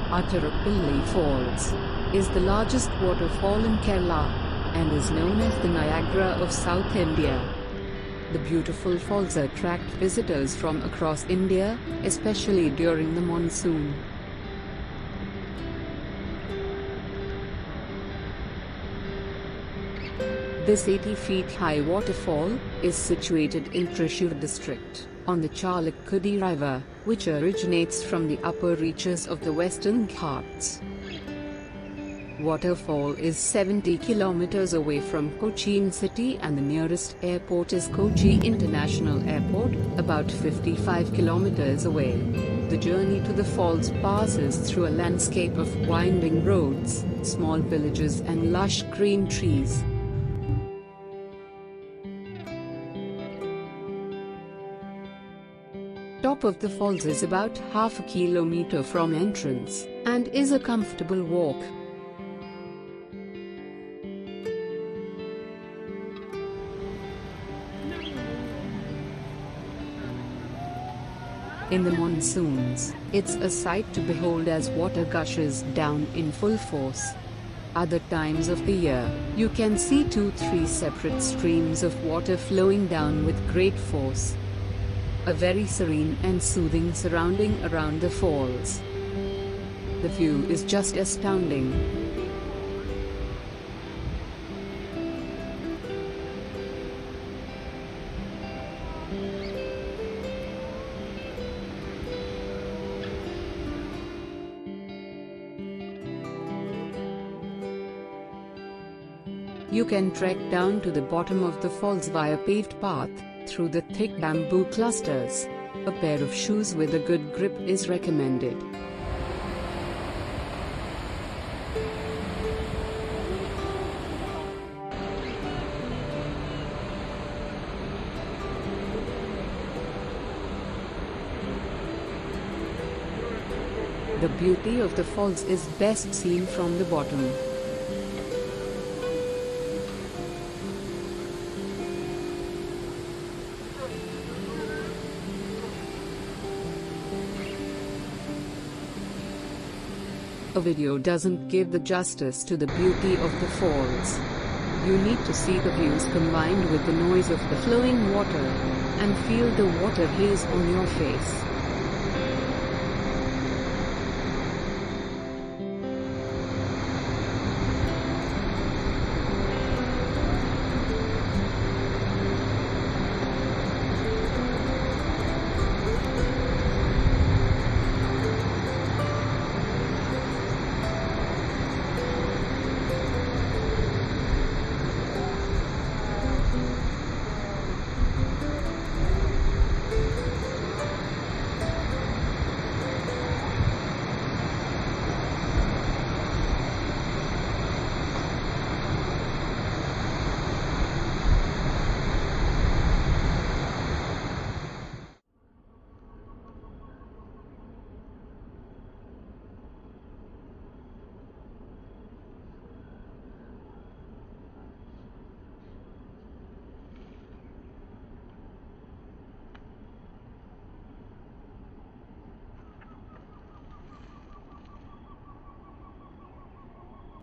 Athirappally Falls is the largest waterfall in Kerala and is known as the Niagara of South India. The beautiful falls attract visitors from across India, especially during the monsoon. This 80 feet high waterfall is situated in Thrissur district, on the Chalakkudi River, which originates from the upper reaches of the Western Ghats. Waterfall is 70 kilometers away from Cochin city and the nearest airport is Kochi International Airport, about 55 kilometers away. The journey to the falls passes through a landscape of winding roads, small villages and lush green trees. Top of the falls is about half a kilometer from entrance, and is a comfortable walk. In the monsoons, it's a sight to behold as water gushes down in full force. Other times of the year, you can see 2-3 separate streams of water flowing down with great force. A very serene and soothing surrounding around the falls. The view is just astounding. You can trek down to the bottom of the falls via paved path, through the thick bamboo clusters. A pair of shoes with a good grip is recommended. The beauty of the falls is best seen from the bottom. A video doesn't give the justice to the beauty of the falls. You need to see the views combined with the noise of the flowing water, and feel the water haze on your face.